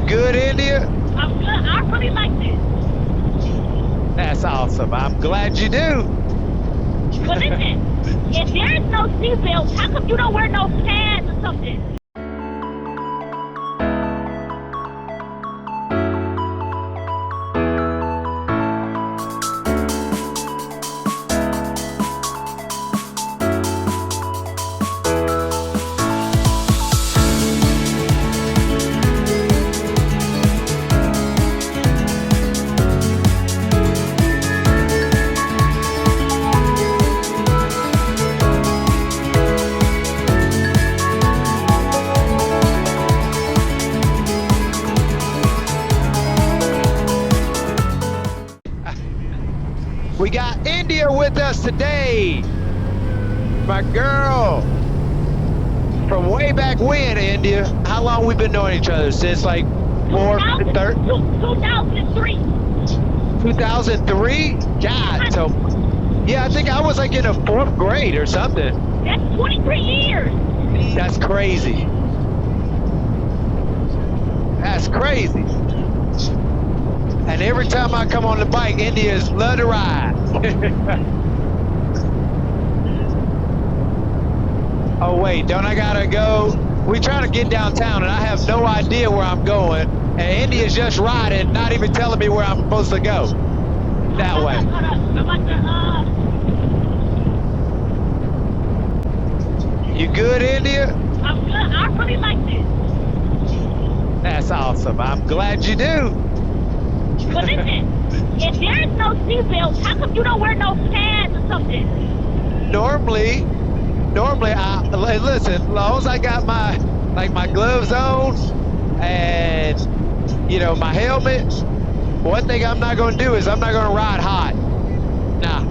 good, India? I'm good. I really like this. That's awesome. I'm glad you do. But listen, if there is no seatbelt, how come you don't wear no pads or something? We got India with us today. My girl. From way back when, India. How long we been knowing each other? Since like 2003. 2003? God, so yeah, I think I was like in the 4th grade or something. That's 23 years. That's crazy. That's crazy. And every time I come on the bike, India's love to ride. Oh wait, don't I gotta go? We trying to get downtown and I have no idea where I'm going. And India's just riding, not even telling me where I'm supposed to go. That way. You good, India? I'm good. I really like this. That's awesome. I'm glad you do. But listen, if there is no seatbelt, how come you don't wear no pads or something? Normally, listen, as long as I got my gloves on and, you know, my helmet, one thing I'm not going to do is I'm not going to ride hot. Nah.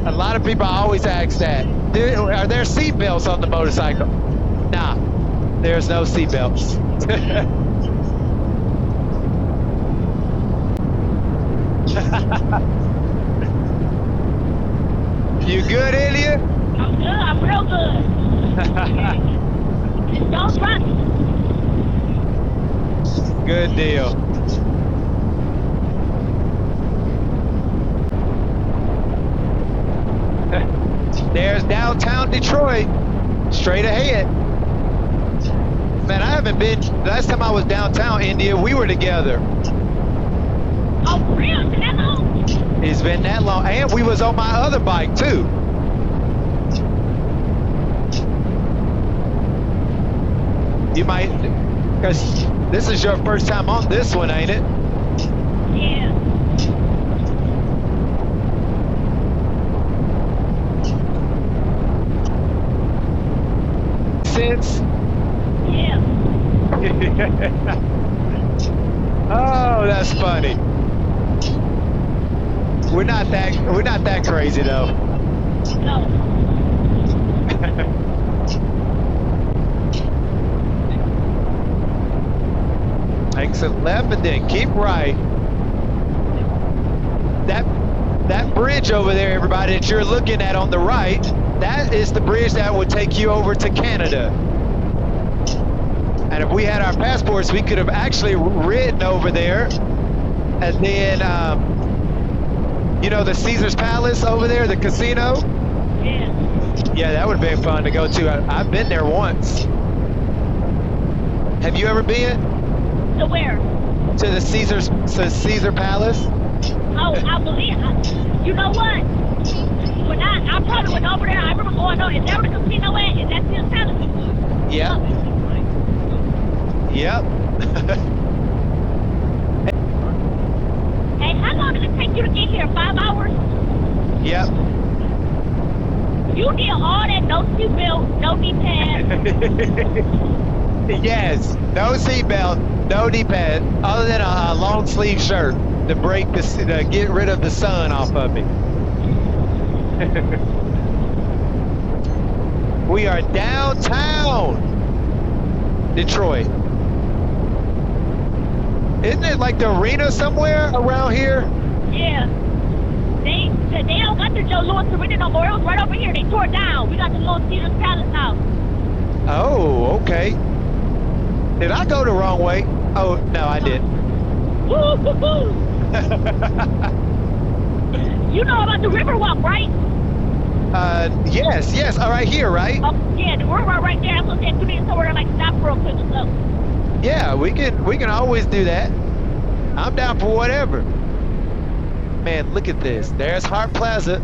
A lot of people always ask that. Are there seat belts on the motorcycle? Nah, there's no seat belts. You good, India? I'm good. I'm real good. Just don't run. Good deal. There's downtown Detroit, straight ahead. Man, I haven't been, last time I was downtown India, we were together. Oh, real? Been that long? It's been that long, and we was on my other bike too. You might, because this is your first time on this one, ain't it? Yeah. Since? Yeah. Oh, that's funny. We're not that crazy though. No. Exit left and then keep right. That bridge over there, everybody, that you're looking at on the right, that is the bridge that would take you over to Canada. And if we had our passports, we could have actually ridden over there. And then, you know, the Caesar's Palace over there, the casino? Yeah. Yeah, that would have been fun to go to. I've been there once. Have you ever been? To where? To the Caesar Palace? Oh, I believe. You know what? When I probably went over there, I remember going on. Is that where the casino at? Is that Caesar's Palace? Yep. Yep. Hey, how long did it take you to get here? 5 hours? Yep. You did all that, no seatbelt, no knee pad. Yes, no seatbelt, no knee pad, other than a long sleeve shirt to get rid of the sun off of me. We are downtown Detroit. Isn't it like the arena somewhere around here? Yeah. They don't got the Joe Louis Arena no more. It was right over here. They tore it down. We got the little Caesar's Palace house. Oh, okay. Did I go the wrong way? Oh, no, I did. Woo-hoo-hoo. You know about the Riverwalk, right? Yes. All right, here, right? Yeah, the Riverwalk right there. I'm gonna take 2 minutes somewhere to like stop real quick or something. Yeah, we can always do that. I'm down for whatever. Man, look at this. There's Hart Plaza.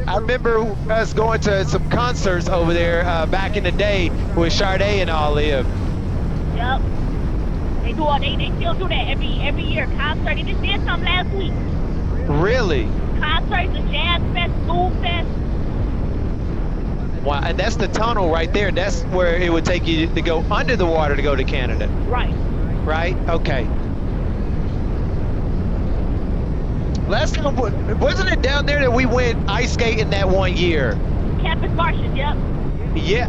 I remember us going to some concerts over there back in the day with Sade and all lived. Yep. They still do that every year. Concert. They just did some last week. Really? Concerts, the Jazz Fest, School Fest. Wow, and that's the tunnel right there. That's where it would take you to go under the water to go to Canada. Right. Right? Okay. Last time, wasn't it down there that we went ice skating that one year? Campus Martians, yep. Yeah.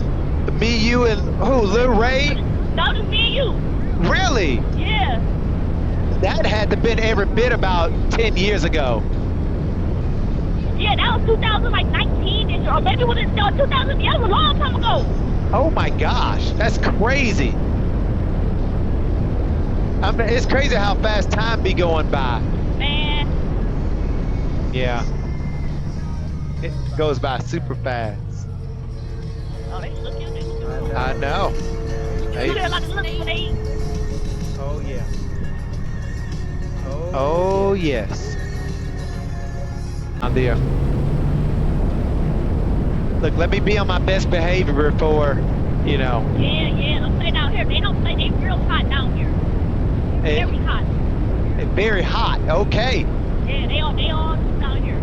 Me, you, and who? Lil Ray? No, just me and you. Really? Yeah. That had to been every bit about 10 years ago. Yeah, that was 2019 this year, or maybe it was 2000. Yeah, it was a long time ago. Oh my gosh, that's crazy. I mean, it's crazy how fast time be going by. Man. Yeah. It goes by super fast. Oh, they looking. I know. Hey. Oh yeah. Oh yes. I'm there. Look, let me be on my best behavior before, you know. Yeah. Don't play down here. They don't play. They real hot down here. Very hot. Very hot. Okay. Yeah, they all down here.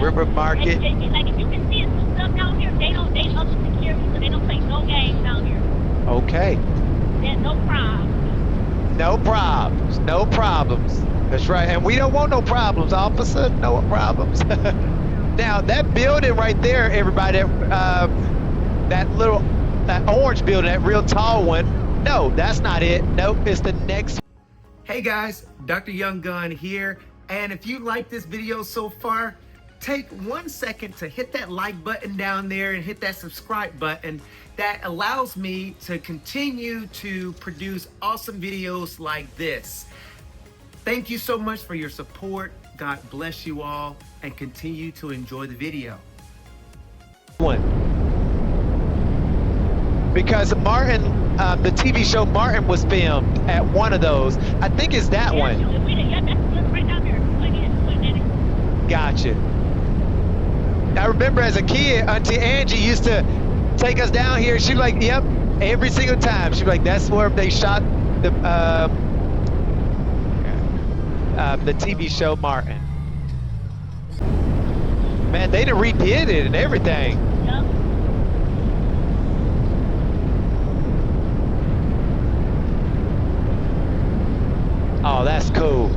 River Market. Like if you can see some stuff down here, they up security, so they don't play no games down here. Okay. There's no problems. No problems. No problems. That's right. And we don't want no problems, officer. No problems. Now that building right there, everybody, that orange building, that real tall one. No, that's not it. Nope, it's the next. Hey guys, Dr. Young Gunn here. And if you like this video so far, take 1 second to hit that like button down there and hit that subscribe button. That allows me to continue to produce awesome videos like this. Thank you so much for your support. God bless you all and continue to enjoy the video. One. Because Martin, the TV show Martin was filmed at one of those. I think it's that one. Yeah, that's right down there. Gotcha. I remember as a kid, Auntie Angie used to take us down here. She'd be like, yep, every single time. She'd be like, that's where they shot the TV show Martin. Man, they done redid it and everything. Yep. Oh, that's cool.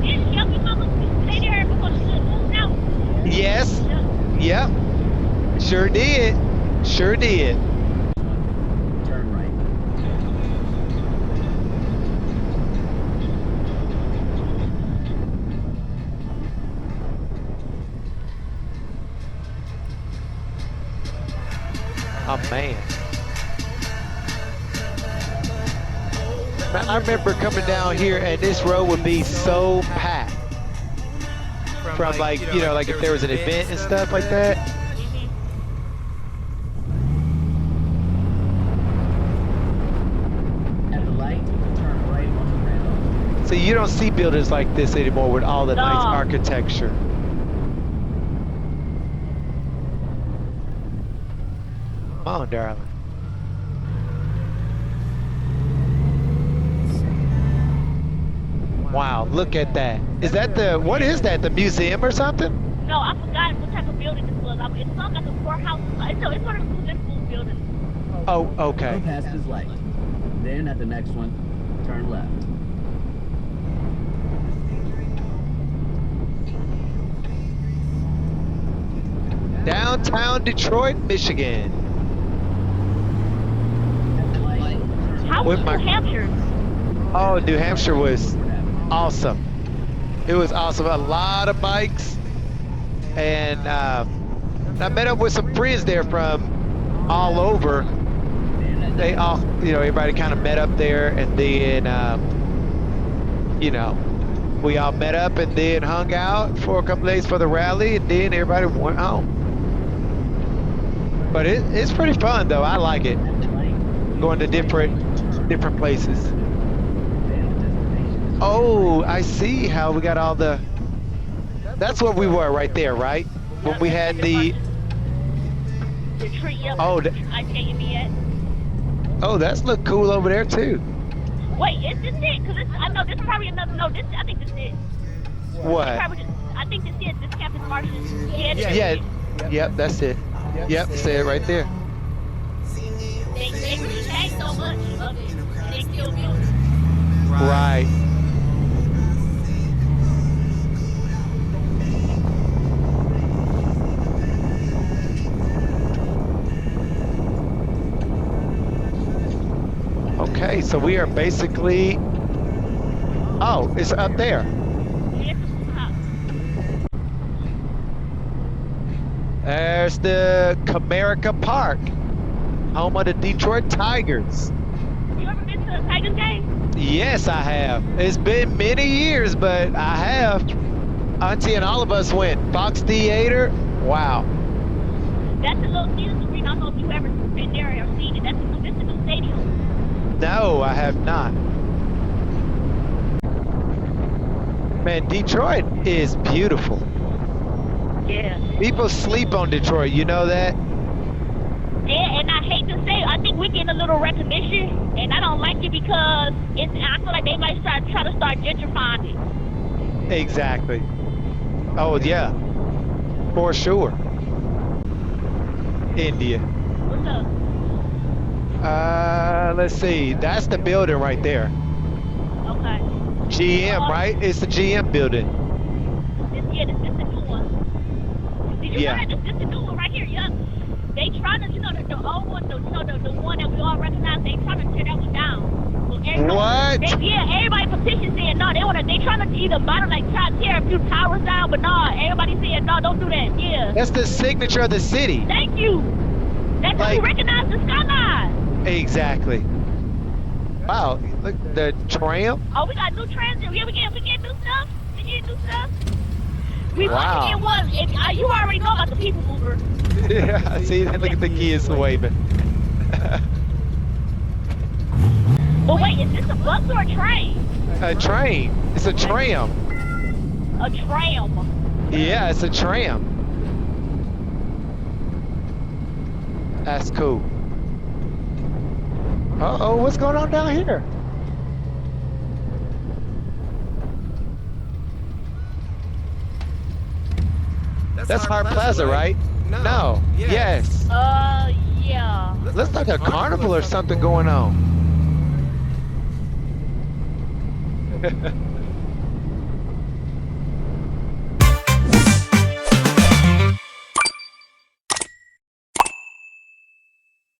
Didn't Yogi Mama stay there before she moved out? Yes. Yep. Sure did. Sure did. Turn right. Oh man. I remember coming down here and this road would be so packed. From like, you know, like if there was an event and stuff like that. At the light, turn right onto Randolph. So you don't see buildings like this anymore with all the nice architecture. Come on, darling. Wow, look at that. Is that what is that, the museum or something? No, I forgot what type of building this was. It's something like a courthouse. It's sort of a municipal building. Oh, okay. Go past his light. Then at the next one, turn left. Downtown Detroit, Michigan. How was With my- New Hampshire? Oh, New Hampshire was awesome. It was awesome. A lot of bikes and I met up with some friends there from all over. They all, you know, everybody kind of met up there, and then, you know, we all met up and then hung out for a couple days for the rally, and then everybody went home. But it's pretty fun though. I like it. Going to different places. Oh, I see how we got all the. That's what we were right there, right? When we had the. The tree, yep. Oh, I tell you me at. Oh, that's look cool over there too. Wait, is this it? Cause I know this is probably another. No, this I think this is it. What? I think this is it. This Captain Martian. Yeah. Yeah. Yep, that's it. Yep, say it right there. They really changed so much of it. And they still build it. Right. Okay, so we are basically. Oh, it's up there. There's the Comerica Park, home of the Detroit Tigers. You ever been to a Tigers game? Yes, I have. It's been many years, but I have. Auntie and all of us went. Fox Theater. Wow. That's a little theater arena. I don't know if you ever been there or seen it. That's a new stadium. No, I have not. Man, Detroit is beautiful. Yeah. People sleep on Detroit, you know that? Yeah, and I hate to say, I think we're getting a little recognition, and I don't like it because I feel like they might try to start gentrifying it. Exactly. Oh, yeah. For sure. India. What's up? Let's see. That's the building right there. Okay. GM, right? It's the GM building. This is the new one. Did you know that this is the new one right here? Yup. They trying to, you know, the old one, the one that we all recognize, they trying to tear that one down. So What? Everybody petition saying no, they trying to either try to tear a few towers down, but no, everybody saying no, don't do that. Yeah. That's the signature of the city. Thank you. That's how we recognize the skyline. Exactly. Wow, look, the tram. Oh, we got new trams. Yeah, we get new stuff. We get new stuff. We Wow. get one. You already know about the people mover. Yeah, see, look at the kids waving. But wait, is this a bus or a train? A train. It's a tram. A tram. Yeah, it's a tram. That's cool. Uh-oh, what's going on down here? That's Hart Plaza, right? No. Yes. Yeah. Looks like a carnival or something going on.